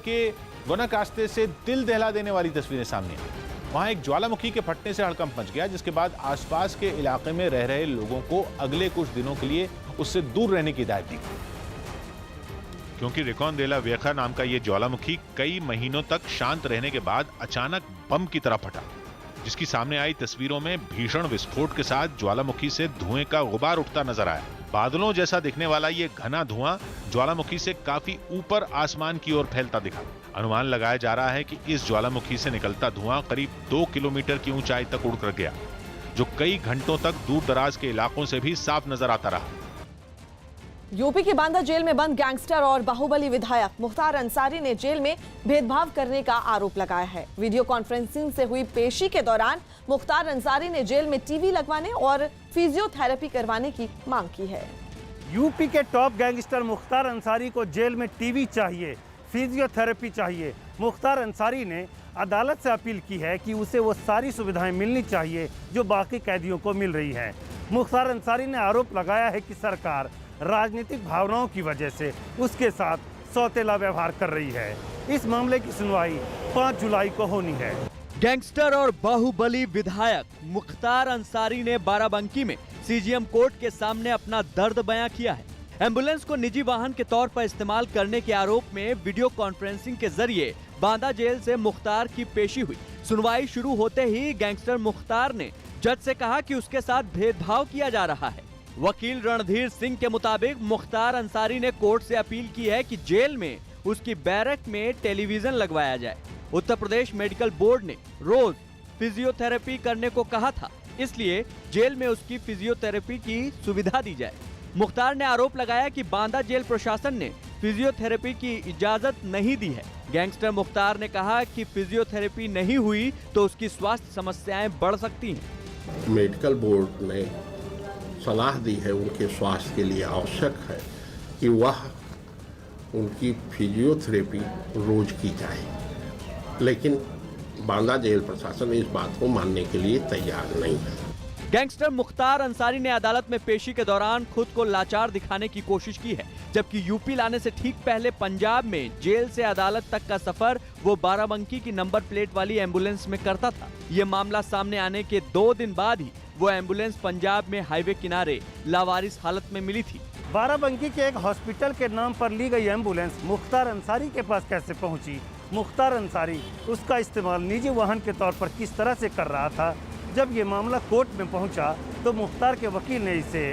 के गुनाकास्ते से दिल दहला देने वाली तस्वीरें सामने आई। वहां एक ज्वालामुखी के फटने से हड़कंप मच गया, जिसके बाद आसपास के इलाके में रह रहे लोगों को अगले कुछ दिनों के लिए उससे दूर रहने की हिदायत दी गई, क्योंकि रिकोनदेला वेखा नाम का यह ज्वालामुखी कई महीनों तक शांत रहने के बाद अचानक बम की तरह फटा, जिसकी सामने आई तस्वीरों में भीषण विस्फोट के साथ ज्वालामुखी से धुएं का गुबार उठता नजर आया। बादलों जैसा दिखने वाला ये घना धुआं ज्वालामुखी से काफी ऊपर आसमान की ओर फैलता दिखा। अनुमान लगाया जा रहा है कि इस ज्वालामुखी से निकलता धुआं करीब 2 किलोमीटर की ऊंचाई तक उड़कर गया, जो कई घंटों तक दूर दराज के इलाकों से भी साफ नजर आता रहा। यूपी की बांदा जेल में बंद गैंगस्टर और बाहुबली विधायक मुख्तार अंसारी ने जेल में भेदभाव करने का आरोप लगाया है। वीडियो कॉन्फ्रेंसिंग से हुई पेशी के दौरान मुख्तार अंसारी ने जेल में टीवी लगवाने और फिजियोथेरेपी करवाने की मांग की है। यूपी के टॉप गैंगस्टर मुख्तार अंसारी को जेल में टीवी चाहिए, फिजियोथेरेपी चाहिए। मुख्तार अंसारी ने अदालत से अपील की है कि उसे वो सारी सुविधाएं मिलनी चाहिए जो बाकी कैदियों को मिल रही हैं। मुख्तार अंसारी ने आरोप लगाया है कि सरकार राजनीतिक भावनाओं की वजह से उसके साथ सौतेला व्यवहार कर रही है। इस मामले की सुनवाई 5 जुलाई को होनी है। गैंगस्टर और बाहुबली विधायक मुख्तार अंसारी ने बाराबंकी में सीजीएम कोर्ट के सामने अपना दर्द बयां किया है। एम्बुलेंस को निजी वाहन के तौर पर इस्तेमाल करने के आरोप में वीडियो कॉन्फ्रेंसिंग के जरिए बांदा जेल से मुख्तार की पेशी हुई। सुनवाई शुरू होते ही गैंगस्टर मुख्तार ने जज से कहा कि उसके साथ भेदभाव किया जा रहा है। वकील रणधीर सिंह के मुताबिक मुख्तार अंसारी ने कोर्ट से अपील की है कि जेल में उसकी बैरक में टेलीविजन लगवाया जाए। उत्तर प्रदेश मेडिकल बोर्ड ने रोज फिजियोथेरेपी करने को कहा था, इसलिए जेल में उसकी फिजियोथेरेपी की सुविधा दी जाए। मुख्तार ने आरोप लगाया कि बांदा जेल प्रशासन ने फिजियोथेरेपी की इजाजत नहीं दी है। गैंगस्टर मुख्तार ने कहा कि फिजियोथेरेपी नहीं हुई तो उसकी स्वास्थ्य समस्याएं बढ़ सकती हैं। मेडिकल बोर्ड ने सलाह दी है, उनके स्वास्थ्य के लिए आवश्यक है कि वह उनकी फिजियोथेरेपी रोज की जाए, लेकिन बांदा जेल प्रशासन इस बात को मानने के लिए तैयार नहीं है। गैंगस्टर मुख्तार अंसारी ने अदालत में पेशी के दौरान खुद को लाचार दिखाने की कोशिश की है, जबकि यूपी लाने से ठीक पहले पंजाब में जेल से अदालत तक का सफर वो बाराबंकी की नंबर प्लेट वाली एम्बुलेंस में करता था। ये मामला सामने आने के 2 दिन बाद ही वो एम्बुलेंस पंजाब में हाईवे किनारे लावारिस हालत में मिली थी। बाराबंकी के एक हॉस्पिटल के नाम पर ली गई एम्बुलेंस मुख्तार अंसारी के पास कैसे पहुंची? मुख्तार अंसारी उसका इस्तेमाल निजी वाहन के तौर पर किस तरह से कर रहा था? जब ये मामला कोर्ट में पहुंचा तो मुख्तार के वकील ने इसे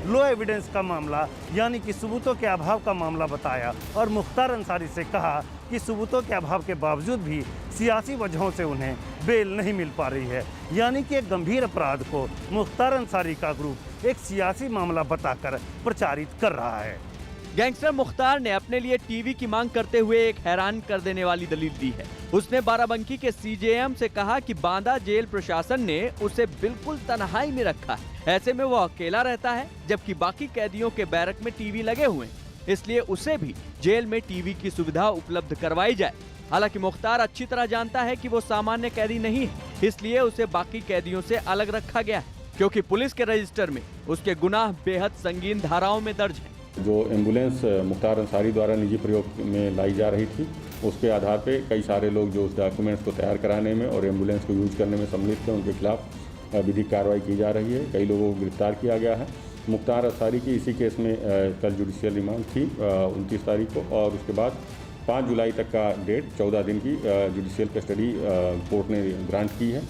लो एविडेंस का मामला यानी कि सबूतों के अभाव का मामला बताया और मुख्तार अंसारी से कहा कि सबूतों के अभाव के बावजूद भी सियासी वजहों से उन्हें बेल नहीं मिल पा रही है। यानी कि एक गंभीर अपराध को मुख्तार अंसारी का ग्रुप एक सियासी मामला बताकर प्रचारित कर रहा है। गैंगस्टर मुख्तार ने अपने लिए टीवी की मांग करते हुए एक हैरान कर देने वाली दलील दी है। उसने बाराबंकी के सीजेएम से कहा कि बांदा जेल प्रशासन ने उसे बिल्कुल तन्हाई में रखा है, ऐसे में वो अकेला रहता है, जबकि बाकी कैदियों के बैरक में टीवी लगे हुए हैं, इसलिए उसे भी जेल में टीवी की सुविधा उपलब्ध करवाई जाए। हालांकि मुख्तार अच्छी तरह जानता है कि वो सामान्य कैदी नहीं है, इसलिए उसे बाकी कैदियों से अलग रखा गया है, क्योंकि पुलिस के रजिस्टर में उसके गुनाह बेहद संगीन धाराओं में दर्ज है। जो एम्बुलेंस मुख्तार अंसारी द्वारा निजी प्रयोग में लाई जा रही थी, उसके आधार पे कई सारे लोग जो उस डॉक्यूमेंट्स को तैयार कराने में और एम्बुलेंस को यूज करने में सम्मिलित थे, उनके खिलाफ विधिक कार्रवाई की जा रही है। कई लोगों को गिरफ्तार किया गया है। मुख्तार अंसारी की इसी केस में कल जुडिशियल रिमांड थी 29 तारीख को, और उसके बाद 5 जुलाई तक का डेट 14 दिन की जुडिशियल कस्टडी कोर्ट ने ग्रांट की है।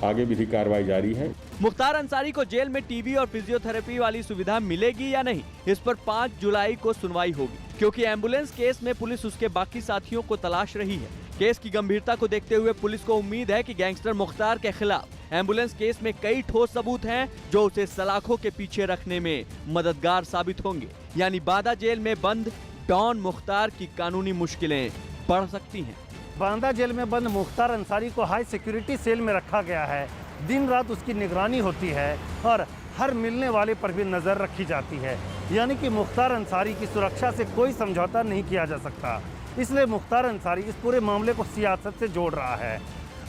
आगे विधिक कार्रवाई जारी है। मुख्तार अंसारी को जेल में टीवी और फिजियोथेरेपी वाली सुविधा मिलेगी या नहीं, इस पर 5 जुलाई को सुनवाई होगी, क्योंकि एम्बुलेंस केस में पुलिस उसके बाकी साथियों को तलाश रही है। केस की गंभीरता को देखते हुए पुलिस को उम्मीद है कि गैंगस्टर मुख्तार के खिलाफ एम्बुलेंस केस में कई ठोस सबूत हैं जो उसे सलाखों के पीछे रखने में मददगार साबित होंगे। यानी बांदा जेल में बंद डॉन मुख्तार की कानूनी मुश्किलें बढ़ सकती हैं। बांदा जेल में बंद मुख्तार अंसारी को हाई सिक्योरिटी सेल में रखा गया है। दिन रात उसकी निगरानी होती है और हर मिलने वाले पर भी नज़र रखी जाती है। यानी कि मुख्तार अंसारी की सुरक्षा से कोई समझौता नहीं किया जा सकता। इसलिए मुख्तार अंसारी इस पूरे मामले को सियासत से जोड़ रहा है।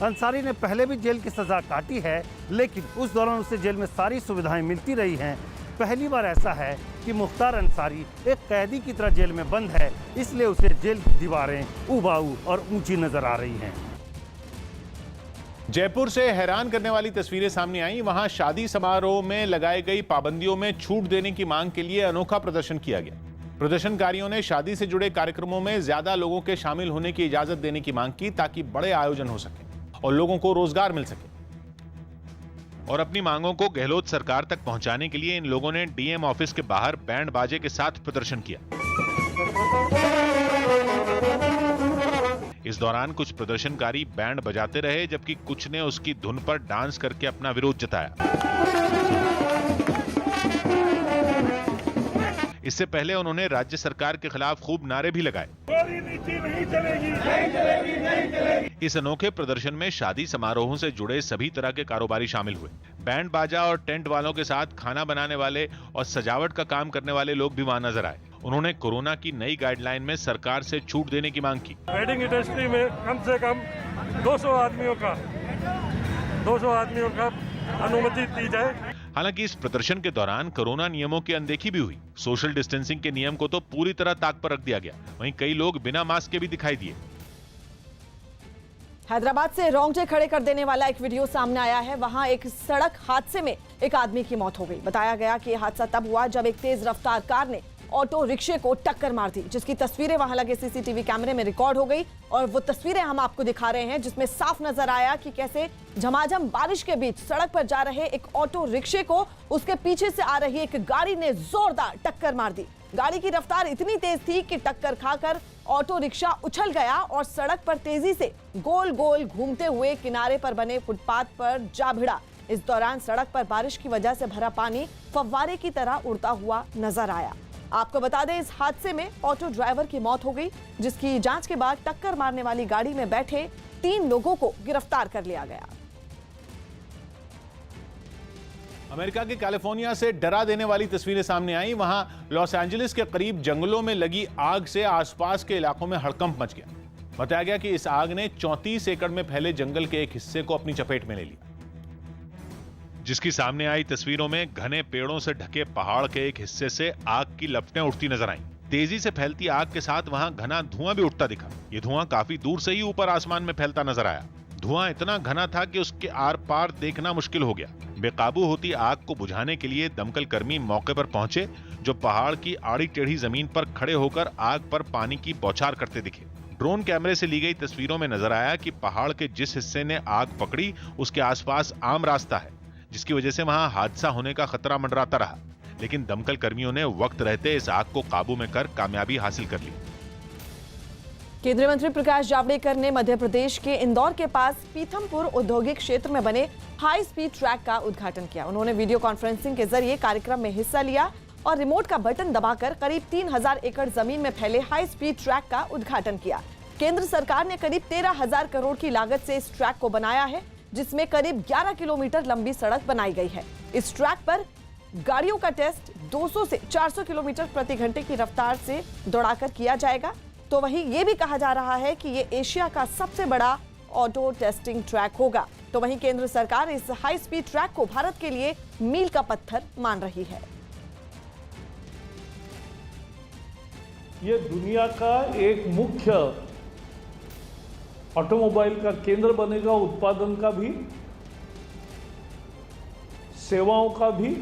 अंसारी ने पहले भी जेल की सज़ा काटी है, लेकिन उस दौरान उसे जेल में सारी सुविधाएं मिलती रही हैं। पहली बार ऐसा है कि मुख्तार अंसारी एक कैदी की तरह जेल में बंद है, इसलिए उसे जेल की दीवारें उबाऊ और ऊंची नजर आ रही हैं। जयपुर से हैरान करने वाली तस्वीरें सामने आई। वहां शादी समारोह में लगाई गई पाबंदियों में छूट देने की मांग के लिए अनोखा प्रदर्शन किया गया। प्रदर्शनकारियों ने शादी से जुड़े कार्यक्रमों में ज्यादा लोगों के शामिल होने की इजाजत देने की मांग की ताकि बड़े आयोजन हो सके और लोगों को रोजगार मिल सके। और अपनी मांगों को गहलोत सरकार तक पहुंचाने के लिए इन लोगों ने डीएम ऑफिस के बाहर बैंड बाजे के साथ प्रदर्शन किया। इस दौरान कुछ प्रदर्शनकारी बैंड बजाते रहे, जबकि कुछ ने उसकी धुन पर डांस करके अपना विरोध जताया। इससे पहले उन्होंने राज्य सरकार के खिलाफ खूब नारे भी लगाए। नहीं चलेगी, नहीं चलेगी, नहीं चलेगी। इस अनोखे प्रदर्शन में शादी समारोहों से जुड़े सभी तरह के कारोबारी शामिल हुए। बैंड बाजा और टेंट वालों के साथ खाना बनाने वाले और सजावट का काम करने वाले लोग भी वहां नजर आए। उन्होंने कोरोना की नई गाइडलाइन में सरकार से छूट देने की मांग की। वेडिंग इंडस्ट्री में कम से कम 200 आदमियों का अनुमति दी जाए। हालांकि इस प्रदर्शन के दौरान कोरोना नियमों की अनदेखी भी हुई। सोशल डिस्टेंसिंग के नियम को तो पूरी तरह ताक पर रख दिया गया। वहीं कई लोग बिना मास्क के भी दिखाई दिए। हैदराबाद से रोंगटे खड़े कर देने वाला एक वीडियो सामने आया है। वहां एक सड़क हादसे में एक आदमी की मौत हो गई। बताया गया कि यह हादसा तब हुआ जब एक तेज रफ्तार कार ने ऑटो रिक्शे को टक्कर मार दी, जिसकी तस्वीरें वहां लगे सीसीटीवी कैमरे में रिकॉर्ड हो गई। और वो तस्वीरें हम आपको दिखा रहे हैं, जिसमें साफ नजर आया कि कैसे झमाझम बारिश के बीच सड़क पर जा रहे एक ऑटो रिक्शे को उसके पीछे से आ रही एक गाड़ी ने जोरदार टक्कर मार दी। गाड़ी की रफ्तार इतनी तेज थी कि टक्कर खाकर ऑटो रिक्शा उछल गया और सड़क पर तेजी से गोल गोल घूमते हुए किनारे पर बने फुटपाथ पर जा भिड़ा। इस दौरान सड़क पर बारिश की वजह से भरा पानी फव्वारे की तरह उड़ता हुआ नजर आया। आपको बता दें, इस हादसे में ऑटो ड्राइवर की मौत हो गई, जिसकी जांच के बाद टक्कर मारने वाली गाड़ी में बैठे 3 लोगों को गिरफ्तार कर लिया गया। अमेरिका के कैलिफोर्निया से डरा देने वाली तस्वीरें सामने आई। वहां लॉस एंजलिस के करीब जंगलों में लगी आग से आसपास के इलाकों में हड़कंप मच गया। बताया गया कि इस आग ने 34 एकड़ में फैले जंगल के एक हिस्से को अपनी चपेट में ले लिया। जिसकी सामने आई तस्वीरों में घने पेड़ों से ढके पहाड़ के एक हिस्से से आग की लपटें उठती नजर आईं। तेजी से फैलती आग के साथ वहां घना धुआं भी उठता दिखा। ये धुआं काफी दूर से ही ऊपर आसमान में फैलता नजर आया। धुआं इतना घना था कि उसके आर पार देखना मुश्किल हो गया। बेकाबू होती आग को बुझाने के लिए दमकल कर्मी मौके पर पहुंचे, जो पहाड़ की आड़ी टेढ़ी जमीन पर खड़े होकर आग पर पानी की बौछार करते दिखे। ड्रोन कैमरे से ली गई तस्वीरों में नजर आया कि पहाड़ के जिस हिस्से ने आग पकड़ी उसके आसपास आम रास्ता है, जिसकी वजह से वहां हादसा होने का खतरा मंडराता रहा। लेकिन दमकल कर्मियों ने वक्त रहते इस आग को काबू में कर कामयाबी हासिल कर ली। केंद्रीय मंत्री प्रकाश जावड़ेकर ने मध्य प्रदेश के इंदौर के पास पीथमपुर औद्योगिक क्षेत्र में बने हाई स्पीड ट्रैक का उद्घाटन किया। उन्होंने वीडियो कॉन्फ्रेंसिंग के जरिए कार्यक्रम में हिस्सा लिया और रिमोट का बटन दबाकर करीब 3000 एकड़ जमीन में फैले हाई स्पीड ट्रैक का उद्घाटन किया। केंद्र सरकार ने करीब 13,000 करोड़ की लागत से इस ट्रैक को बनाया है, जिसमें करीब 11 किलोमीटर लंबी सड़क बनाई गई है। इस ट्रैक पर गाड़ियों का टेस्ट 200 से 400 किलोमीटर प्रति घंटे की रफ्तार से दौड़ाकर किया जाएगा। तो वहीं ये भी कहा जा रहा है कि ये एशिया का सबसे बड़ा ऑटो टेस्टिंग ट्रैक होगा। तो वहीं केंद्र सरकार इस हाई स्पीड ट्रैक को भारत के लिए मील का पत्थर मान रही है। ये दुनिया का एक मुख्य ऑटोमोबाइल का केंद्र बनेगा, उत्पादन का भी, सेवाओं का भी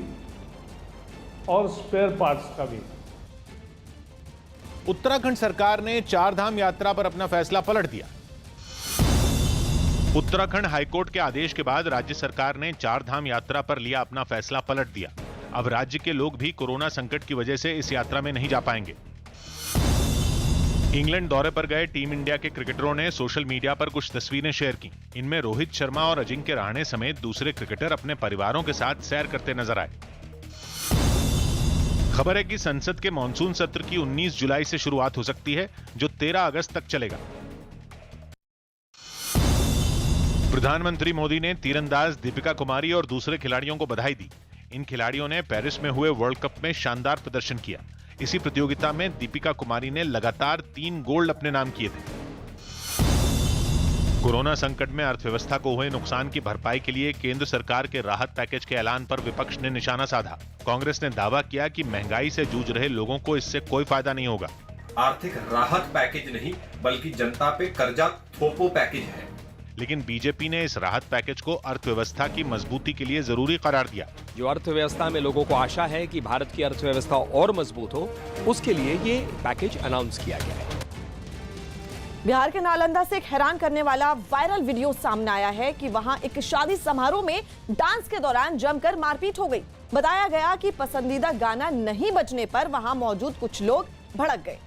और स्पेयर पार्ट्स का भी। उत्तराखंड सरकार ने 4 धाम यात्रा पर अपना फैसला पलट दिया। उत्तराखंड हाईकोर्ट के आदेश के बाद राज्य सरकार ने 4 धाम यात्रा पर लिया अपना फैसला पलट दिया। अब राज्य के लोग भी कोरोना संकट की वजह से इस यात्रा में नहीं जा पाएंगे। इंग्लैंड दौरे पर गए टीम इंडिया के क्रिकेटरों ने सोशल मीडिया पर कुछ तस्वीरें शेयर की। इनमें रोहित शर्मा और अजिंक्य रहाणे समेत दूसरे क्रिकेटर अपने परिवारों के साथ सैर करते नजर आए। खबर है कि संसद के मॉनसून सत्र की 19 जुलाई से शुरुआत हो सकती है, जो 13 अगस्त तक चलेगा। प्रधानमंत्री मोदी ने तीरंदाज दीपिका कुमारी और दूसरे खिलाड़ियों को बधाई दी। इन खिलाड़ियों ने पेरिस में हुए वर्ल्ड कप में शानदार प्रदर्शन किया। इसी प्रतियोगिता में दीपिका कुमारी ने लगातार 3 गोल्ड अपने नाम किए थे। कोरोना संकट में अर्थव्यवस्था को हुए नुकसान की भरपाई के लिए केंद्र सरकार के राहत पैकेज के ऐलान पर विपक्ष ने निशाना साधा। कांग्रेस ने दावा किया कि महंगाई से जूझ रहे लोगों को इससे कोई फायदा नहीं होगा। आर्थिक राहत पैकेज नहीं बल्कि जनता पे कर्जा थोपो पैकेज है। लेकिन बीजेपी ने इस राहत पैकेज को अर्थव्यवस्था की मजबूती के लिए जरूरी करार दिया। जो अर्थव्यवस्था में लोगों को आशा है कि भारत की अर्थव्यवस्था और मजबूत हो, उसके लिए ये पैकेज अनाउंस किया गया है। बिहार के नालंदा से एक हैरान करने वाला वायरल वीडियो सामने आया है कि वहां एक शादी समारोह में डांस के दौरान जमकर मारपीट हो गई। बताया गया कि पसंदीदा गाना नहीं बजने पर वहां मौजूद कुछ लोग भड़क गए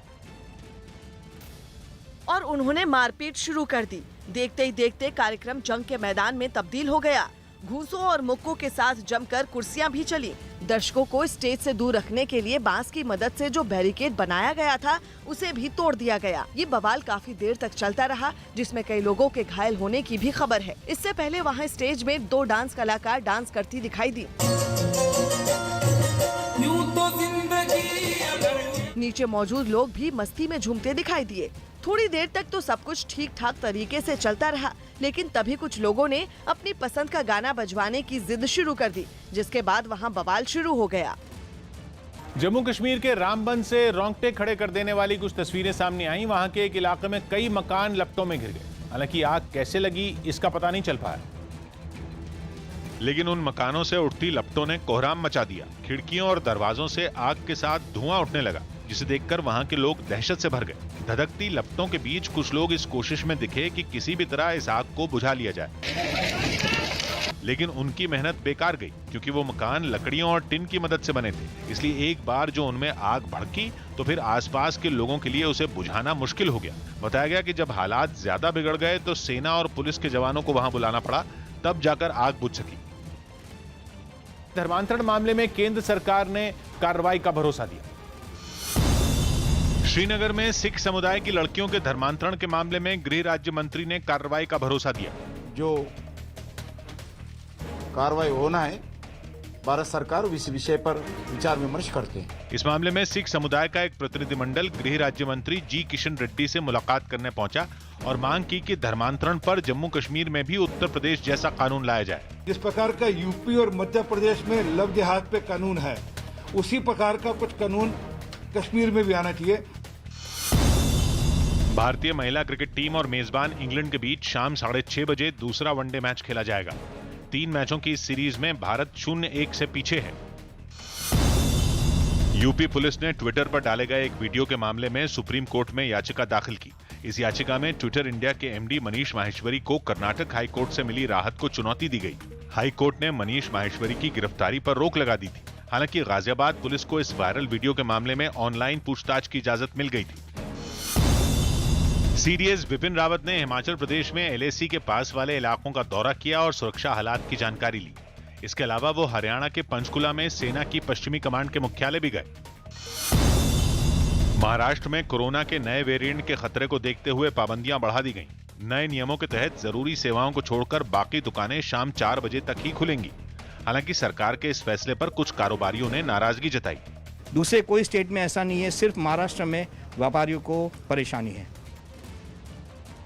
और उन्होंने मारपीट शुरू कर दी। देखते ही देखते कार्यक्रम जंग के मैदान में तब्दील हो गया। घूंसों और मुक्कों के साथ जमकर कुर्सियां भी चली। दर्शकों को स्टेज से दूर रखने के लिए बांस की मदद से जो बैरिकेड बनाया गया था उसे भी तोड़ दिया गया। ये बवाल काफी देर तक चलता रहा, जिसमें कई लोगों के घायल होने की भी खबर है। इससे पहले वहां स्टेज में 2 डांस कलाकार डांस करती दिखाई दी। नीचे मौजूद लोग भी मस्ती में झूमते दिखाई दिए। थोड़ी देर तक तो सब कुछ ठीक ठाक तरीके से चलता रहा, लेकिन तभी कुछ लोगों ने अपनी पसंद का गाना बजवाने की जिद शुरू कर दी, जिसके बाद वहां बवाल शुरू हो गया। जम्मू कश्मीर के रामबन से रोंगटे खड़े कर देने वाली कुछ तस्वीरें सामने आई। वहां के एक इलाके में कई मकान लपटों में घिर गए। हालांकि आग कैसे लगी इसका पता नहीं चल पाया, लेकिन उन मकानों से उठती लपटों ने कोहराम मचा दिया। खिड़कियों और दरवाजों से आग के साथ धुआं उठने लगा, जिसे देखकर वहां के लोग दहशत से भर गए। धधकती लपटों के बीच कुछ लोग इस कोशिश में दिखे कि किसी भी तरह इस आग को बुझा लिया जाए, लेकिन उनकी मेहनत बेकार गई, क्योंकि वो मकान लकड़ियों और टिन की मदद से बने थे। इसलिए एक बार जो उनमें आग भड़की तो फिर आसपास के लोगों के लिए उसे बुझाना मुश्किल हो गया। बताया गया कि जब हालात ज्यादा बिगड़ गए तो सेना और पुलिस के जवानों को वहां बुलाना पड़ा, तब जाकर आग बुझ सकी। धर्मांतरण मामले में केंद्र सरकार ने कार्रवाई का भरोसा दिया। श्रीनगर में सिख समुदाय की लड़कियों के धर्मांतरण के मामले में गृह राज्य मंत्री ने कार्रवाई का भरोसा दिया। जो कार्रवाई होना है, भारत सरकार इस विषय पर विचार विमर्श करते हैं। इस मामले में सिख समुदाय का एक प्रतिनिधिमंडल गृह राज्य मंत्री जी किशन रेड्डी से मुलाकात करने पहुंचा और मांग की कि धर्मांतरण पर जम्मू कश्मीर में भी उत्तर प्रदेश जैसा कानून लाया जाए। जिस प्रकार का यूपी और मध्य प्रदेश में लव जिहाद पे कानून है, उसी प्रकार का कुछ कानून कश्मीर में भी आना चाहिए। भारतीय महिला क्रिकेट टीम और मेजबान इंग्लैंड के बीच शाम 6:30 बजे दूसरा वनडे मैच खेला जाएगा। 3 मैचों की इस सीरीज में भारत 0-1 से पीछे है। यूपी पुलिस ने ट्विटर पर डाले गए एक वीडियो के मामले में सुप्रीम कोर्ट में याचिका दाखिल की। इस याचिका में ट्विटर इंडिया के एमडी मनीष माहेश्वरी को कर्नाटक हाई कोर्ट से मिली राहत को चुनौती दी गई। हाई कोर्ट ने मनीष माहेश्वरी की गिरफ्तारी पर रोक लगा दी थी। हालांकि गाजियाबाद पुलिस को इस वायरल वीडियो के मामले में ऑनलाइन पूछताछ की इजाजत मिल गई थी। सीडीएस बिपिन रावत ने हिमाचल प्रदेश में एलएसी के पास वाले इलाकों का दौरा किया और सुरक्षा हालात की जानकारी ली। इसके अलावा वो हरियाणा के पंचकुला में सेना की पश्चिमी कमांड के मुख्यालय भी गए। महाराष्ट्र में कोरोना के नए वेरिएंट के खतरे को देखते हुए पाबंदियां बढ़ा दी गईं। नए नियमों के तहत जरूरी सेवाओं को छोड़कर बाकी दुकानें शाम 4 बजे तक ही खुलेंगी। हालांकि सरकार के इस फैसले पर कुछ कारोबारियों ने नाराजगी जताई। दूसरे कोई स्टेट में ऐसा नहीं है, सिर्फ महाराष्ट्र में व्यापारियों को परेशानी है।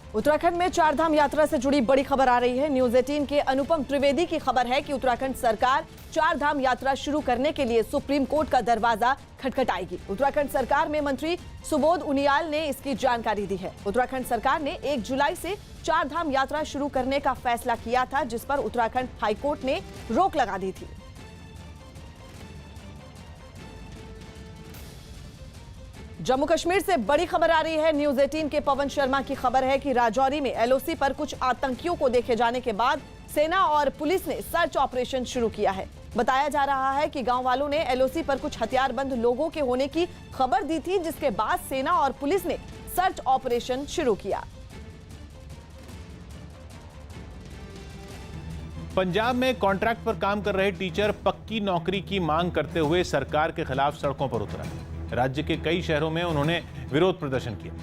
उत्तराखंड में 4 धाम यात्रा से जुड़ी बड़ी खबर आ रही है। न्यूज 18 के अनुपम त्रिवेदी की खबर है कि उत्तराखंड सरकार 4 धाम यात्रा शुरू करने के लिए सुप्रीम कोर्ट का दरवाजा खटखटाएगी। उत्तराखंड सरकार में मंत्री सुबोध उनियाल ने इसकी जानकारी दी है। उत्तराखंड सरकार ने 1 जुलाई से 4 धाम यात्रा शुरू करने का फैसला किया था, जिस पर उत्तराखंड हाईकोर्ट ने रोक लगा दी थी। जम्मू कश्मीर से बड़ी खबर आ रही है। न्यूज 18 के पवन शर्मा की खबर है कि राजौरी में एलओसी पर कुछ आतंकियों को देखे जाने के बाद सेना और पुलिस ने सर्च ऑपरेशन शुरू किया है। बताया जा रहा है कि गांव वालों ने एलओसी पर कुछ हथियारबंद लोगों के होने की खबर दी थी, जिसके बाद सेना और पुलिस ने सर्च ऑपरेशन शुरू किया। पंजाब में कॉन्ट्रैक्ट पर काम कर रहे टीचर पक्की नौकरी की मांग करते हुए सरकार के खिलाफ सड़कों पर उतरा। राज्य के कई शहरों में उन्होंने विरोध प्रदर्शन किया,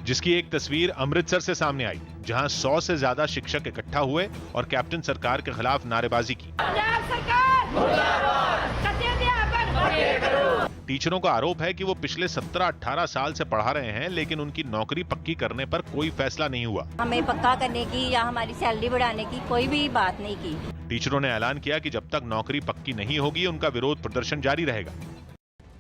जिसकी एक तस्वीर अमृतसर से सामने आई, जहां 100 से ज्यादा शिक्षक इकट्ठा हुए और कैप्टन सरकार के खिलाफ नारेबाजी की। टीचरों का आरोप है कि वो पिछले 17-18 साल से पढ़ा रहे हैं, लेकिन उनकी नौकरी पक्की करने पर कोई फैसला नहीं हुआ। हमें पक्का करने की या हमारी सैलरी बढ़ाने की कोई भी बात नहीं की। टीचरों ने ऐलान किया कि जब तक नौकरी पक्की नहीं होगी उनका विरोध प्रदर्शन जारी रहेगा।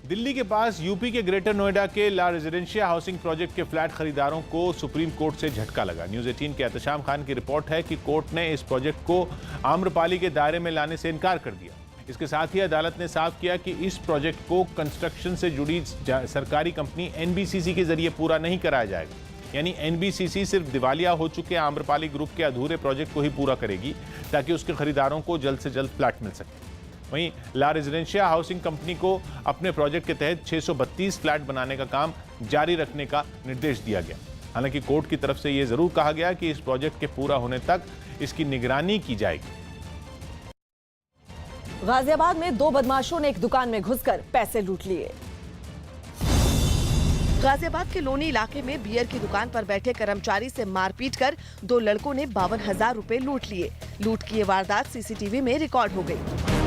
दिल्ली के पास यूपी के ग्रेटर नोएडा के ला रेजिडेंशिया हाउसिंग प्रोजेक्ट के फ्लैट खरीदारों को सुप्रीम कोर्ट से झटका लगा। न्यूज 18 के एहतशाम खान की रिपोर्ट है कि कोर्ट ने इस प्रोजेक्ट को आम्रपाली के दायरे में लाने से इनकार कर दिया। इसके साथ ही अदालत ने साफ किया कि इस प्रोजेक्ट को कंस्ट्रक्शन से जुड़ी सरकारी कंपनी एनबीसीसी के जरिए पूरा नहीं कराया जाएगा। यानी एनबीसीसी सिर्फ दिवालिया हो चुके आम्रपाली ग्रुप के अधूरे प्रोजेक्ट को ही पूरा करेगी ताकि उसके खरीदारों को जल्द से जल्द फ्लैट मिल सके। वहीं ला रेजिडेंशिया हाउसिंग कंपनी को अपने प्रोजेक्ट के तहत 632 फ्लैट बनाने का काम जारी रखने का निर्देश दिया गया। हालांकि कोर्ट की तरफ से यह जरूर कहा गया कि इस प्रोजेक्ट के पूरा होने तक इसकी निगरानी की जाएगी। गाजियाबाद में 2 बदमाशों ने एक दुकान में घुसकर पैसे लूट लिए। गाजियाबाद के लोनी इलाके में बियर की दुकान पर बैठे कर्मचारी से मारपीट कर 2 लड़कों ने 52,000 रुपए लूट लिए। लूट की ये वारदात सीसीटीवी में रिकॉर्ड हो गई।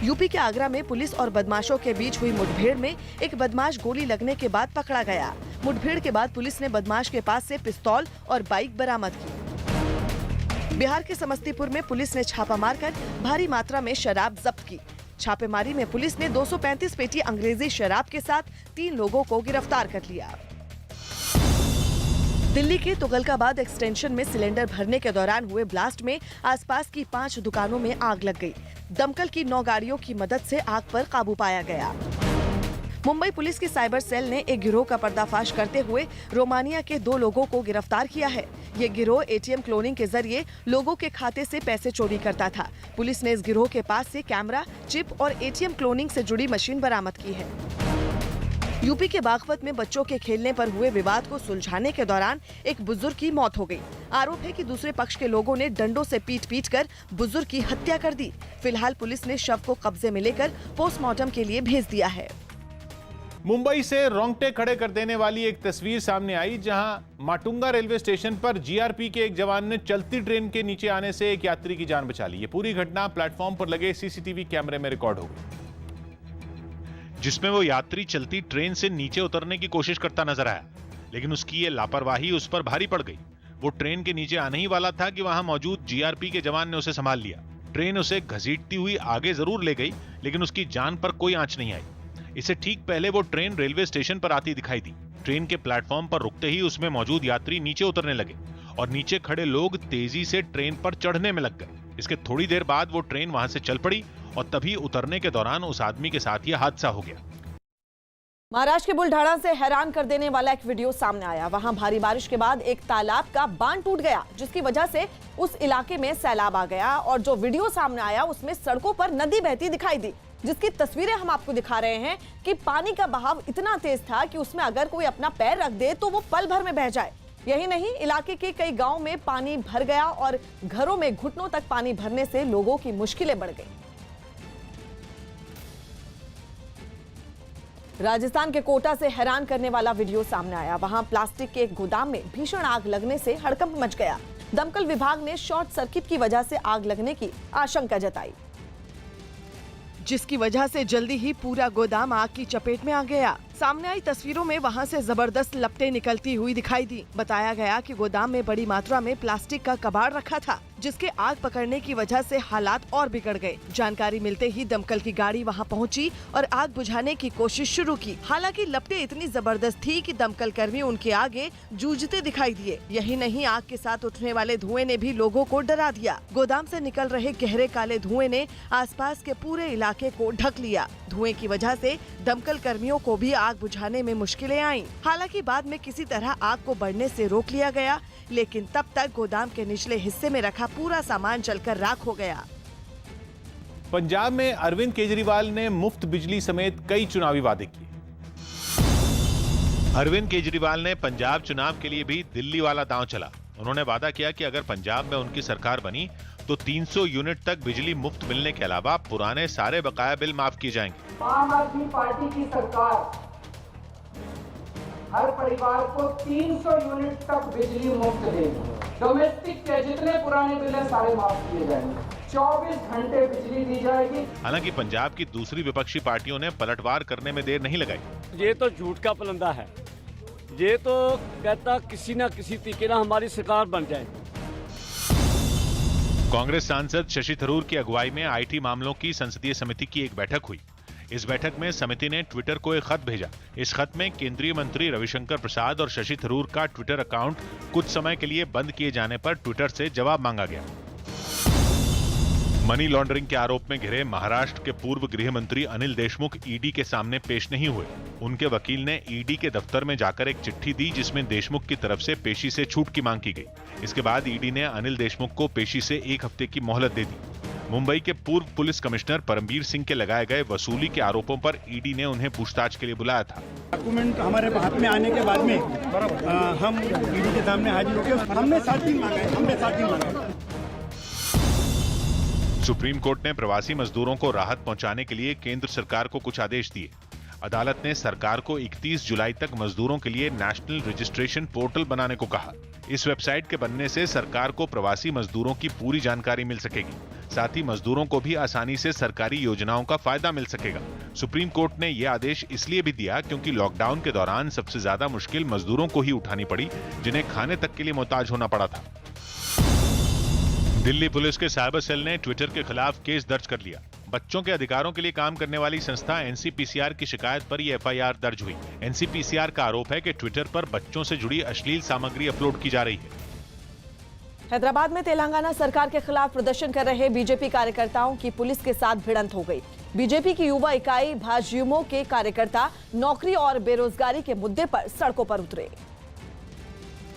यूपी के आगरा में पुलिस और बदमाशों के बीच हुई मुठभेड़ में एक बदमाश गोली लगने के बाद पकड़ा गया। मुठभेड़ के बाद पुलिस ने बदमाश के पास से पिस्तौल और बाइक बरामद की। बिहार के समस्तीपुर में पुलिस ने छापा मारकर भारी मात्रा में शराब जब्त की। छापेमारी में पुलिस ने 235 पेटी अंग्रेजी शराब के साथ 3 लोगों को गिरफ्तार कर लिया। दिल्ली के तुगलकाबाद एक्सटेंशन में सिलेंडर भरने के दौरान हुए ब्लास्ट में आसपास की 5 दुकानों में आग लग गई। दमकल की 9 गाड़ियों की मदद से आग पर काबू पाया गया। मुंबई पुलिस की साइबर सेल ने एक गिरोह का पर्दाफाश करते हुए रोमानिया के 2 लोगों को गिरफ्तार किया है। ये गिरोह एटीएम क्लोनिंग के जरिए लोगों के खाते से पैसे चोरी करता था। पुलिस ने इस गिरोह के पास से कैमरा, चिप और एटीएम क्लोनिंग से जुड़ी मशीन बरामद की है। यूपी के बागपत में बच्चों के खेलने पर हुए विवाद को सुलझाने के दौरान एक बुजुर्ग की मौत हो गई। आरोप है कि दूसरे पक्ष के लोगों ने डंडों से पीट कर बुजुर्ग की हत्या कर दी। फिलहाल पुलिस ने शव को कब्जे में लेकर पोस्टमार्टम के लिए भेज दिया है। मुंबई से रोंगटे खड़े कर देने वाली एक तस्वीर सामने आई, जहां माटुंगा रेलवे स्टेशन पर जीआरपी के एक जवान ने चलती ट्रेन के नीचे आने से एक यात्री की जान बचा ली। ये पूरी घटना प्लेटफॉर्म पर लगे सीसीटीवी कैमरे में रिकॉर्ड हो गई, जिसमें वो यात्री चलती ट्रेन से नीचे उतरने की कोशिश करता नजर आया, लेकिन उसकी ये लापरवाही उस पर भारी पड़ गई। वो ट्रेन के नीचे आने ही वाला था कि वहां मौजूद जीआरपी के जवान ने उसे संभाल लिया। ट्रेन उसे घसीटती हुई आगे जरूर ले गई, लेकिन उसकी जान पर कोई आंच नहीं आई। इससे ठीक पहले वो ट्रेन रेलवे स्टेशन पर आती दिखाई दी। ट्रेन के प्लेटफॉर्म पर रुकते ही उसमें मौजूद यात्री नीचे उतरने लगे और नीचे खड़े लोग तेजी से ट्रेन पर चढ़ने में लग गए। इसके थोड़ी देर बाद वो ट्रेन वहां से चल पड़ी और तभी उतरने के दौरान उस आदमी के साथ यह हादसा हो गया। महाराष्ट्र के बुलढाणा से हैरान कर देने वाला एक वीडियो सामने आया। वहां भारी बारिश के बाद एक तालाब का बांध टूट गया, जिसकी वजह से उस इलाके में सैलाब आ गया। और जो वीडियो सामने आया उसमें सड़कों पर नदी बहती दिखाई दी, जिसकी तस्वीरें हम आपको दिखा रहे हैं कि पानी का बहाव इतना तेज था कि उसमें अगर कोई अपना पैर रख दे तो वो पल भर में बह जाए। यही नहीं, इलाके के कई गांव में पानी भर गया और घरों में घुटनों तक पानी भरने से लोगों की मुश्किलें बढ़ गई। राजस्थान के कोटा से हैरान करने वाला वीडियो सामने आया। वहां प्लास्टिक के एक गोदाम में भीषण आग लगने से हड़कंप मच गया। दमकल विभाग ने शॉर्ट सर्किट की वजह से आग लगने की आशंका जताई, जिसकी वजह से जल्दी ही पूरा गोदाम आग की चपेट में आ गया। सामने आई तस्वीरों में वहां से जबरदस्त लपटें निकलती हुई दिखाई दी। बताया गया कि गोदाम में बड़ी मात्रा में प्लास्टिक का कबाड़ रखा था, जिसके आग पकड़ने की वजह से हालात और बिगड़ गए। जानकारी मिलते ही दमकल की गाड़ी वहां पहुंची और आग बुझाने की कोशिश शुरू की। हालांकि लपटें इतनी जबरदस्त थी कि दमकल कर्मी उनके आगे जूझते दिखाई दिए। यही नहीं, आग के साथ उठने वाले धुएं ने भी लोगों को डरा दिया। गोदाम से निकल रहे गहरे काले धुएं ने आसपास के पूरे इलाके को ढक लिया। धुएं की वजह से दमकल कर्मियों को भी आग बुझाने में मुश्किलें आईं। हालांकि बाद में किसी तरह आग को बढ़ने से रोक लिया गया, लेकिन तब तक गोदाम के निचले हिस्से में रखा पूरा सामान जलकर राख हो गया। पंजाब में अरविंद केजरीवाल ने मुफ्त बिजली समेत कई चुनावी वादे किए। अरविंद केजरीवाल ने पंजाब चुनाव के लिए भी दिल्ली वाला दांव चला। उन्होंने वादा किया कि अगर पंजाब में उनकी सरकार बनी तो 300 यूनिट तक बिजली मुफ्त मिलने के अलावा पुराने सारे बकाया बिल माफ किए जाएंगे। आम आदमी पार्टी की सरकार हर परिवार को 300 यूनिट तक बिजली मुफ्त देंगे। डोमेस्टिक के जितने पुराने बिल हैं सारे माफ किए जाएंगे। 24 घंटे बिजली दी जाएगी। हालांकि पंजाब की दूसरी विपक्षी पार्टियों ने पलटवार करने में देर नहीं लगाई। ये तो झूठ का पलंदा है, ये तो कहता किसी न किसी तरीके ना हमारी सरकार बन जाए। कांग्रेस सांसद शशि थरूर की अगुवाई में आईटी मामलों की संसदीय समिति की एक बैठक हुई। इस बैठक में समिति ने ट्विटर को एक खत भेजा। इस खत में केंद्रीय मंत्री रविशंकर प्रसाद और शशि थरूर का ट्विटर अकाउंट कुछ समय के लिए बंद किए जाने पर ट्विटर से जवाब मांगा गया। मनी लॉन्ड्रिंग के आरोप में घिरे महाराष्ट्र के पूर्व गृह मंत्री अनिल देशमुख ईडी के सामने पेश नहीं हुए। उनके वकील ने ईडी के दफ्तर में जाकर एक चिट्ठी दी जिसमें देशमुख की तरफ से पेशी से छूट की मांग की गई। इसके बाद ईडी ने अनिल देशमुख को पेशी से 1 हफ्ते की मोहलत दे दी। मुंबई के पूर्व पुलिस कमिश्नर परमबीर सिंह के लगाए गए वसूली के आरोपों पर ईडी ने उन्हें पूछताछ के लिए बुलाया था। डॉक्यूमेंट हमारे हाथ में आने के बाद में हम ईडी के सामने हाजिर होकर हमने 7 दिन मांगा। सुप्रीम कोर्ट ने प्रवासी मजदूरों को राहत पहुंचाने के लिए केंद्र सरकार को कुछ आदेश दिए। अदालत ने सरकार को 31 जुलाई तक मजदूरों के लिए नेशनल रजिस्ट्रेशन पोर्टल बनाने को कहा। इस वेबसाइट के बनने से सरकार को प्रवासी मजदूरों की पूरी जानकारी मिल सकेगी। साथ ही मजदूरों को भी आसानी से सरकारी योजनाओं का फायदा मिल सकेगा। सुप्रीम कोर्ट ने यह आदेश इसलिए भी दिया क्योंकि लॉकडाउन के दौरान सबसे ज्यादा मुश्किल मजदूरों को ही उठानी पड़ी, जिन्हें खाने तक के लिए मोहताज होना पड़ा था। दिल्ली पुलिस के साइबर सेल ने ट्विटर के खिलाफ केस दर्ज कर लिया। बच्चों के अधिकारों के लिए काम करने वाली संस्था एनसीपीसीआर की शिकायत पर यह एफआईआर दर्ज हुई। एनसीपीसीआर का आरोप है कि ट्विटर पर बच्चों से जुड़ी अश्लील सामग्री अपलोड की जा रही है। हैदराबाद में तेलंगाना सरकार के खिलाफ प्रदर्शन कर रहे बीजेपी कार्यकर्ताओं की पुलिस के साथ भिड़ंत हो गई। बीजेपी की युवा इकाई भाजयुमो के कार्यकर्ता नौकरी और बेरोजगारी के मुद्दे पर सड़कों पर उतरे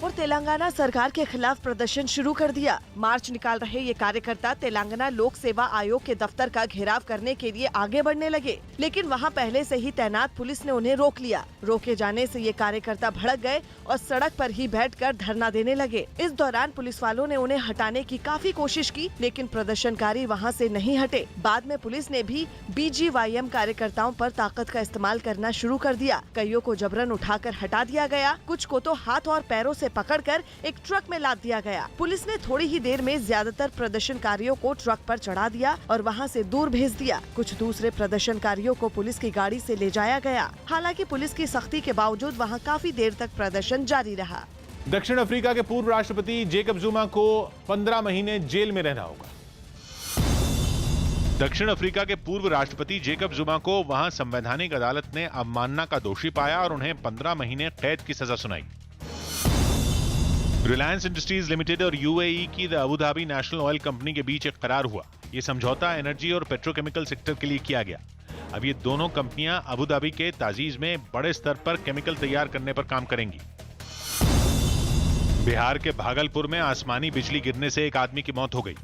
और तेलंगाना सरकार के खिलाफ प्रदर्शन शुरू कर दिया। मार्च निकाल रहे ये कार्यकर्ता तेलंगाना लोक सेवा आयोग के दफ्तर का घेराव करने के लिए आगे बढ़ने लगे, लेकिन वहां पहले से ही तैनात पुलिस ने उन्हें रोक लिया। रोके जाने से ये कार्यकर्ता भड़क गए और सड़क पर ही बैठकर धरना देने लगे। इस दौरान पुलिस वालों ने उन्हें हटाने की काफी कोशिश की, लेकिन प्रदर्शनकारी वहाँ से नहीं हटे। बाद में पुलिस ने भी बीजीवाईएम कार्यकर्ताओं पर ताकत का इस्तेमाल करना शुरू कर दिया। कईयों को जबरन उठाकर हटा दिया गया, कुछ को तो हाथ और पैरों से पकड़कर एक ट्रक में लाद दिया गया। पुलिस ने थोड़ी ही देर में ज्यादातर प्रदर्शनकारियों को ट्रक पर चढ़ा दिया और वहां से दूर भेज दिया। कुछ दूसरे प्रदर्शनकारियों को पुलिस की गाड़ी से ले जाया गया। हालांकि पुलिस की सख्ती के बावजूद वहां काफी देर तक प्रदर्शन जारी रहा। दक्षिण अफ्रीका के पूर्व राष्ट्रपति जेकब जुमा को 15 महीने जेल में रहना होगा। दक्षिण अफ्रीका के पूर्व राष्ट्रपति जेकब जुमा को वहां संवैधानिक अदालत ने अवमानना का दोषी पाया और उन्हें 15 महीने कैद की सजा सुनाई। रिलायंस इंडस्ट्रीज लिमिटेड और यूएई की the Abu Dhabi national oil company के बीच एक करार हुआ। ये समझौता एनर्जी और पेट्रोकेमिकल सेक्टर के लिए किया गया। अब ये दोनों कंपनियां अबू धाबी के ताजीज में बड़े स्तर पर केमिकल तैयार करने पर काम करेंगी। बिहार के भागलपुर में आसमानी बिजली गिरने से एक आदमी की मौत हो गई।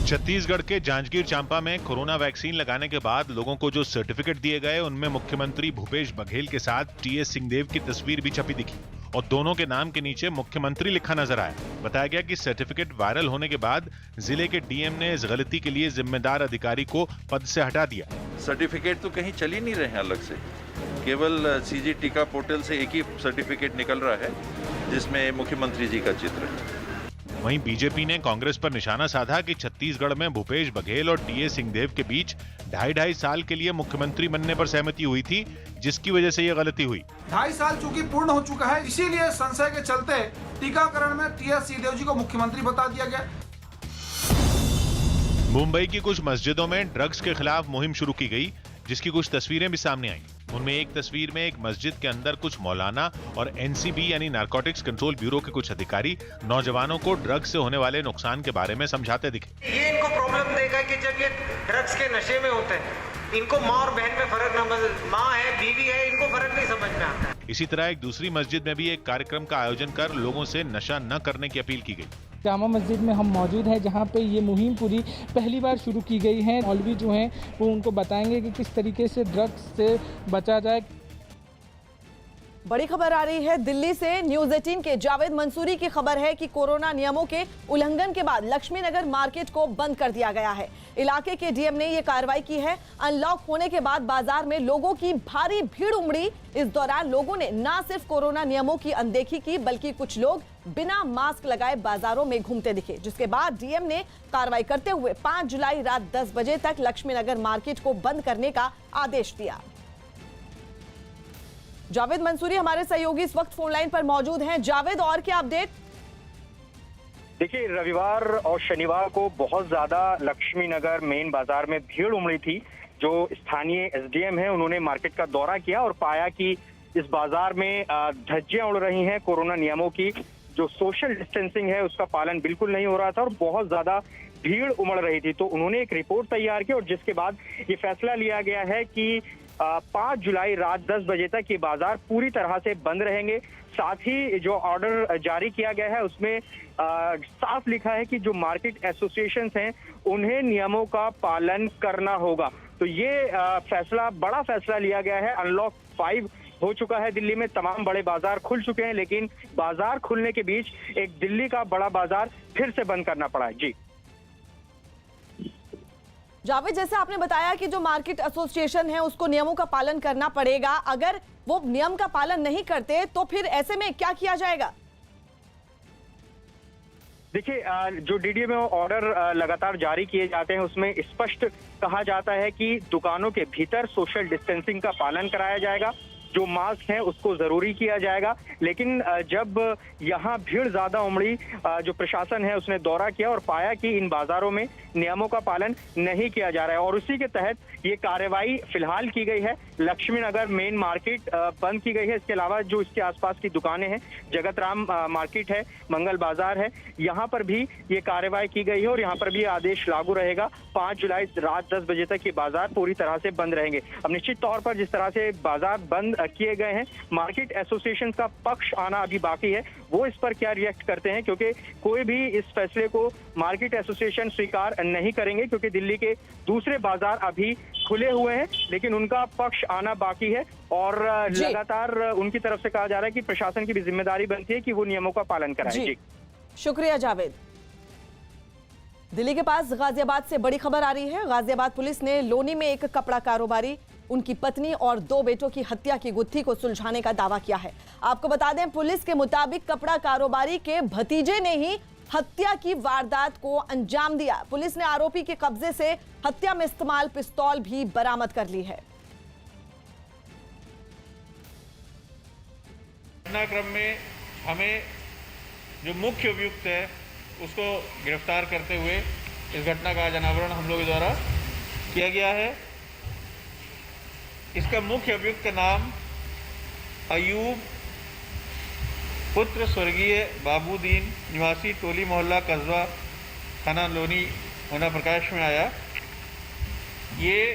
छत्तीसगढ़ के जांजगीर चांपा में कोरोना वैक्सीन लगाने के बाद लोगों को जो सर्टिफिकेट दिए गए उनमें मुख्यमंत्री भूपेश बघेल के साथ टीएस सिंहदेव की तस्वीर भी छपी दिखी और दोनों के नाम के नीचे मुख्यमंत्री लिखा नजर आया। बताया गया कि सर्टिफिकेट वायरल होने के बाद जिले के डीएम ने इस गलती के लिए जिम्मेदार अधिकारी को पद से हटा दिया। सर्टिफिकेट तो कहीं चल ही नहीं रहे हैं अलग से, केवल सीजी टीका पोर्टल से एक ही सर्टिफिकेट निकल रहा है जिसमें मुख्यमंत्री जी का चित्र है। वहीं बीजेपी ने कांग्रेस पर निशाना साधा कि छत्तीसगढ़ में भूपेश बघेल और टीएस सिंहदेव के बीच 2.5 साल के लिए मुख्यमंत्री बनने पर सहमति हुई थी, जिसकी वजह से यह गलती हुई। 2.5 साल चूंकि पूर्ण हो चुका है, इसीलिए संशय के चलते टीकाकरण में टीएस सिंहदेव जी को मुख्यमंत्री बता दिया गया। मुंबई की कुछ मस्जिदों में ड्रग्स के खिलाफ मुहिम शुरू की गई, जिसकी कुछ तस्वीरें भी सामने आई। उनमें एक तस्वीर में एक मस्जिद के अंदर कुछ मौलाना और एनसीबी यानी नारकोटिक्स कंट्रोल ब्यूरो के कुछ अधिकारी नौजवानों को ड्रग्स से होने वाले नुकसान के बारे में समझाते दिखे। ये इनको प्रॉब्लम देगा कि जब ये ड्रग्स के नशे में होते हैं, इनको माँ और बहन में फर्क ना, माँ है बीवी है, इनको फर्क नहीं समझ में आता है। इसी तरह एक दूसरी मस्जिद में भी एक कार्यक्रम का आयोजन कर लोगों से नशा न करने की अपील की गई। जामा मस्जिद में हम मौजूद हैं, जहां पे ये मुहिम पूरी पहली बार शुरू की गई है। मौलवी जो हैं वो उनको बताएंगे कि किस तरीके से ड्रग्स से बचा जाए। बड़ी खबर आ रही है दिल्ली से। न्यूज 18 के जावेद मंसूरी की खबर है कि कोरोना नियमों के उल्लंघन के बाद लक्ष्मी नगर मार्केट को बंद कर दिया गया है। इलाके के डीएम ने यह कार्रवाई की है। अनलॉक होने के बाद बाजार में लोगों की भारी भीड़ उमड़ी। इस दौरान लोगों ने न सिर्फ कोरोना नियमों की अनदेखी की, बल्कि कुछ लोग बिना मास्क लगाए बाजारों में घूमते दिखे, जिसके बाद डीएम ने कार्रवाई करते हुए 5 जुलाई रात 10 बजे तक लक्ष्मी नगर मार्केट को बंद करने का आदेश दिया। जावेद मंसूरी हमारे सहयोगी इस वक्त फोन लाइन पर मौजूद हैं। जावेद, और क्या अपडेट? देखिए, रविवार और शनिवार को बहुत ज्यादा लक्ष्मी नगर मेन बाजार में भीड़ उमड़ी थी। जो स्थानीय एसडीएम है उन्होंने मार्केट का दौरा किया और पाया कि इस बाजार में धज्जियां उड़ रही हैं। कोरोना नियमों की जो सोशल डिस्टेंसिंग है उसका पालन बिल्कुल नहीं हो रहा था और बहुत ज्यादा भीड़ उमड़ रही थी। तो उन्होंने एक रिपोर्ट तैयार की और जिसके बाद ये फैसला लिया गया है कि 5 जुलाई रात 10 बजे तक ये बाजार पूरी तरह से बंद रहेंगे। साथ ही जो ऑर्डर जारी किया गया है उसमें साफ लिखा है कि जो मार्केट एसोसिएशन हैं उन्हें नियमों का पालन करना होगा। तो ये फैसला, बड़ा फैसला लिया गया है। अनलॉक 5 हो चुका है दिल्ली में, तमाम बड़े बाजार खुल चुके हैं, लेकिन बाजार खुलने के बीच एक दिल्ली का बड़ा बाजार फिर से बंद करना पड़ा है। जी जावेद, जैसे आपने बताया कि जो मार्केट एसोसिएशन है उसको नियमों का पालन करना पड़ेगा। अगर वो नियम का पालन नहीं करते तो फिर ऐसे में क्या किया जाएगा? देखिए, जो डीडीएम ऑर्डर लगातार जारी किए जाते हैं उसमें स्पष्ट कहा जाता है कि दुकानों के भीतर सोशल डिस्टेंसिंग का पालन कराया जाएगा, जो मास्क है उसको जरूरी किया जाएगा। लेकिन जब यहाँ भीड़ ज्यादा उमड़ी, जो प्रशासन है उसने दौरा किया और पाया कि इन बाजारों में नियमों का पालन नहीं किया जा रहा है और उसी के तहत ये कार्रवाई फिलहाल की गई है। लक्ष्मी नगर मेन मार्केट बंद की गई है। इसके अलावा जो इसके आसपास की दुकानें हैं, जगत राम मार्केट है, मंगल बाजार है, यहाँ पर भी ये कार्रवाई की गई है और यहाँ पर भी आदेश लागू रहेगा। 5 जुलाई रात 10 बजे तक ये बाजार पूरी तरह से बंद रहेंगे। अब निश्चित तौर पर जिस तरह से बाजार बंद किए गए हैं, मार्केट एसोसिएशन का पक्ष आना अभी बाकी है। वो इस पर क्या रिएक्ट करते हैं, क्योंकि कोई भी इस फैसले को मार्केट एसोसिएशन स्वीकार नहीं करेंगे, क्योंकि दिल्ली के दूसरे बाजार अभी खुले हुए हैं, लेकिन उनका पक्ष आना बाकी है और लगातार उनकी तरफ से कहा जा रहा है कि प्रशासन की भी जिम्मेदारी बनती है कि वो नियमों का पालन कराए। जी शुक्रिया जावेद। दिल्ली के पास गाजियाबाद से बड़ी खबर आ रही है। गाजियाबाद पुलिस ने लोनी में एक कपड़ा कारोबारी, उनकी पत्नी और 2 बेटों की हत्या की गुत्थी को सुलझाने का दावा किया है। आपको बता दें, पुलिस के मुताबिक कपड़ा कारोबारी के भतीजे ने ही हत्या की वारदात को अंजाम दिया। पुलिस ने आरोपी के कब्जे से हत्या में इस्तेमाल पिस्तौल भी बरामद कर ली है। घटनाक्रम में हमें जो मुख्य अभियुक्त है उसको गिरफ्तार करते हुए इस घटना का आज अनावरण हम लोगों द्वारा किया गया है। इसका मुख्य अभियुक्त का नाम अयूब पुत्र स्वर्गीय बाबूदीन, निवासी टोली मोहल्ला कस्बा थाना लोनी होना प्रकाश में आया। ये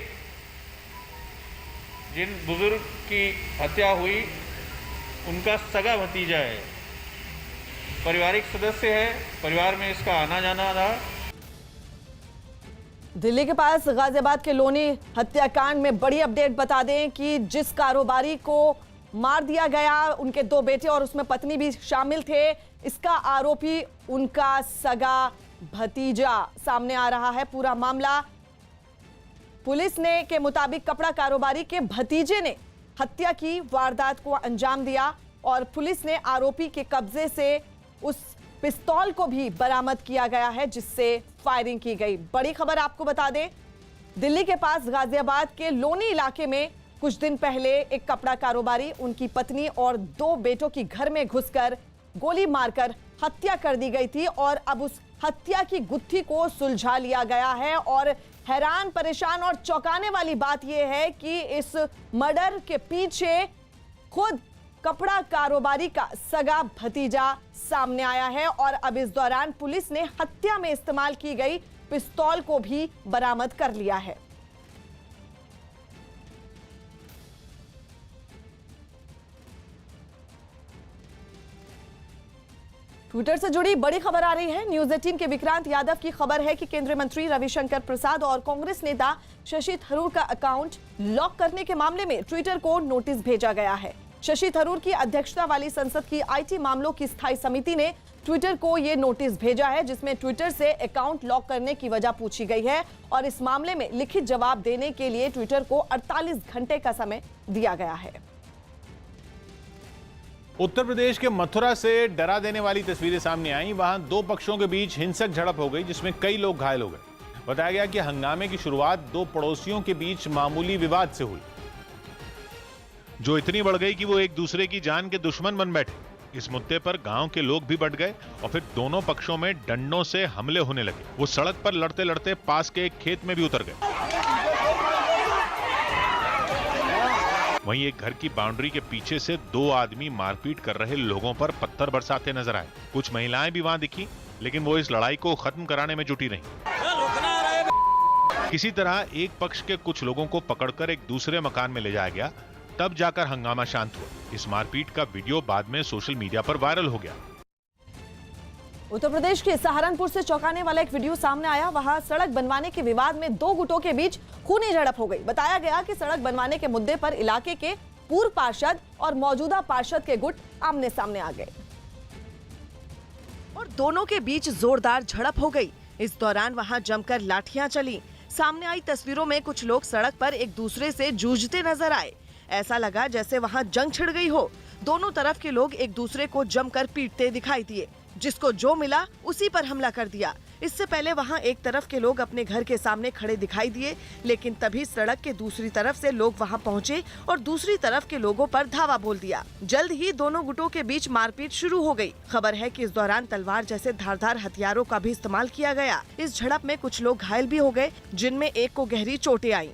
जिन बुजुर्ग की हत्या हुई उनका सगा भतीजा है, पारिवारिक सदस्य है, परिवार में इसका आना जाना रहा। दिल्ली के पास गाजियाबाद के लोनी हत्याकांड में बड़ी अपडेट बता दें कि जिस कारोबारी को मार दिया गया, उनके 2 बेटे और उसमें पत्नी भी शामिल थे। इसका आरोपी उनका सगा भतीजा सामने आ रहा है। पूरा मामला पुलिस ने के मुताबिक कपड़ा कारोबारी के भतीजे ने हत्या की वारदात को अंजाम दिया और पुलिस ने आरोपी के कब्जे से उस पिस्तौल को भी बरामद किया गया है जिससे फायरिंग की गई। बड़ी खबर आपको बता दें, दिल्ली के पास गाजियाबाद के लोनी इलाके में कुछ दिन पहले एक कपड़ा कारोबारी, उनकी पत्नी और 2 बेटों की घर में घुसकर गोली मारकर हत्या कर दी गई थी और अब उस हत्या की गुत्थी को सुलझा लिया गया है। और हैरान, परेशान और चौंकाने वाली बात यह है कि इस मर्डर के पीछे खुद कपड़ा कारोबारी का सगा भतीजा सामने आया है और अब इस दौरान पुलिस ने हत्या में इस्तेमाल की गई पिस्तौल को भी बरामद कर लिया है। ट्विटर से जुड़ी बड़ी खबर आ रही है। न्यूज 18 के विक्रांत यादव की खबर है कि केंद्रीय मंत्री रविशंकर प्रसाद और कांग्रेस नेता शशि थरूर का अकाउंट लॉक करने के मामले में ट्विटर को नोटिस भेजा गया है। शशि थरूर की अध्यक्षता वाली संसद की आईटी मामलों की स्थायी समिति ने ट्विटर को ये नोटिस भेजा है, जिसमें ट्विटर से अकाउंट लॉक करने की वजह पूछी गई है और इस मामले में लिखित जवाब देने के लिए ट्विटर को 48 घंटे का समय दिया गया है। उत्तर प्रदेश के मथुरा से डरा देने वाली तस्वीरें सामने आई। वहां दो पक्षों के बीच हिंसक झड़प हो गई, जिसमें कई लोग घायल हो गए। बताया गया कि हंगामे की शुरुआत दो पड़ोसियों के बीच मामूली विवाद से हुई, जो इतनी बढ़ गई कि वो एक दूसरे की जान के दुश्मन बन बैठे। इस मुद्दे पर गांव के लोग भी बढ़ गए और फिर दोनों पक्षों में डंडों से हमले होने लगे। वो सड़क पर लड़ते लड़ते पास के एक खेत में भी उतर गए। वहीं एक घर की बाउंड्री के पीछे से दो आदमी मारपीट कर रहे लोगों पर पत्थर बरसाते नजर आए। कुछ महिलाएं भी वहां दिखी, लेकिन वो इस लड़ाई को खत्म कराने में जुटी रहीं। किसी तरह एक पक्ष के कुछ लोगों को पकड़कर एक दूसरे मकान में ले जाया गया, तब जाकर हंगामा शांत हुआ। इस मारपीट का वीडियो बाद में सोशल मीडिया पर वायरल हो गया। उत्तर प्रदेश के सहारनपुर से चौंकाने वाला एक वीडियो सामने आया। वहां सड़क बनवाने के विवाद में दो गुटों के बीच खूनी झड़प हो गई। बताया गया कि सड़क बनवाने के मुद्दे पर इलाके के पूर्व पार्षद और मौजूदा पार्षद के गुट आमने सामने आ गए और दोनों के बीच जोरदार झड़प हो गई। इस दौरान वहां जमकर लाठियां चली। सामने आई तस्वीरों में कुछ लोग सड़क पर एक दूसरे से जूझते नजर आए। ऐसा लगा जैसे वहां जंग छिड़ गई हो। दोनों तरफ के लोग एक दूसरे को जमकर पीटते दिखाई दिए। जिसको जो मिला उसी पर हमला कर दिया। इससे पहले वहां एक तरफ के लोग अपने घर के सामने खड़े दिखाई दिए, लेकिन तभी सड़क के दूसरी तरफ से लोग वहां पहुंचे और दूसरी तरफ के लोगों पर धावा बोल दिया। जल्द ही दोनों गुटों के बीच मारपीट शुरू हो गई। खबर है कि इस दौरान तलवार जैसे धारदार हथियारों का भी इस्तेमाल किया गया। इस झड़प में कुछ लोग घायल भी हो गए, जिनमें एक को गहरी चोटें आईं।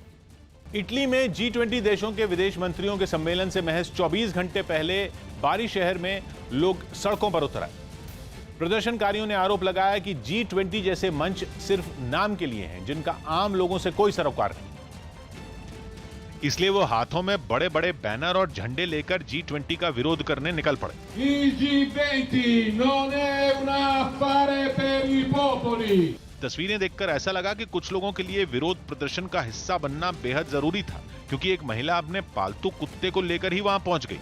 इटली में G20 देशों के विदेश मंत्रियों के सम्मेलन से महज 24 घंटे पहले बारी शहर में लोग सड़कों पर उतर आए। प्रदर्शनकारियों ने आरोप लगाया कि G20 जैसे मंच सिर्फ नाम के लिए हैं, जिनका आम लोगों से कोई सरोकार नहीं। इसलिए वो हाथों में बड़े बड़े बैनर और झंडे लेकर G20 का विरोध करने निकल पड़े। G20 non è un affare per i popoli। तस्वीरें देखकर ऐसा लगा कि कुछ लोगों के लिए विरोध प्रदर्शन का हिस्सा बनना बेहद जरूरी था, क्योंकि एक महिला अपने पालतू कुत्ते को लेकर ही वहां पहुंच गई।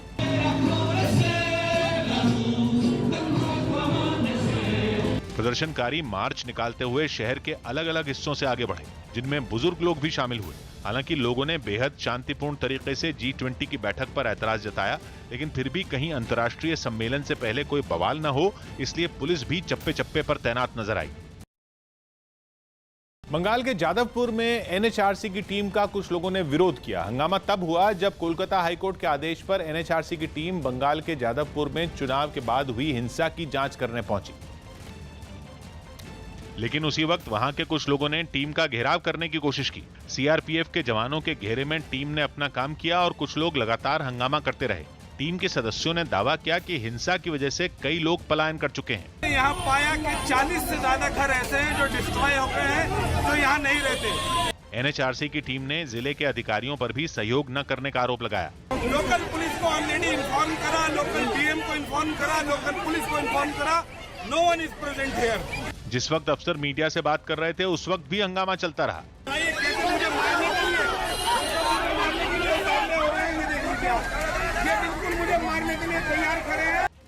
प्रदर्शनकारी मार्च निकालते हुए शहर के अलग अलग हिस्सों से आगे बढ़े, जिनमें बुजुर्ग लोग भी शामिल हुए। हालांकि लोगों ने बेहद शांतिपूर्ण तरीके से G20 की बैठक पर ऐतराज जताया, लेकिन फिर भी कहीं अंतर्राष्ट्रीय सम्मेलन से पहले कोई बवाल न हो, इसलिए पुलिस भी चप्पे चप्पे पर तैनात नजर आई। बंगाल के जादवपुर में NHRC की टीम का कुछ लोगों ने विरोध किया। हंगामा तब हुआ जब कोलकाता हाईकोर्ट के आदेश पर NHRC की टीम बंगाल के जादवपुर में चुनाव के बाद हुई हिंसा की जांच करने पहुंची। लेकिन उसी वक्त वहां के कुछ लोगों ने टीम का घेराव करने की कोशिश की। CRPF के जवानों के घेरे में टीम ने अपना काम किया और कुछ लोग लगातार हंगामा करते रहे। टीम के सदस्यों ने दावा किया कि हिंसा की वजह से कई लोग पलायन कर चुके हैं। यहाँ पाया कि 40 से ज्यादा घर ऐसे हैं जो डिस्ट्रॉय हो गए हैं, जो यहाँ नहीं रहते। NHRC की टीम ने जिले के अधिकारियों पर भी सहयोग न करने का आरोप लगाया। लोकल पुलिस को ऑलरेडी इन्फॉर्म करा, लोकल DM को इन्फॉर्म करा, लोकल पुलिस को इन्फॉर्म करा, no one is present here. जिस वक्त अफसर मीडिया से बात कर रहे थे, उस वक्त भी हंगामा चलता रहा।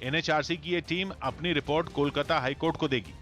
NHRC की ये टीम अपनी रिपोर्ट कोलकाता हाईकोर्ट को देगी।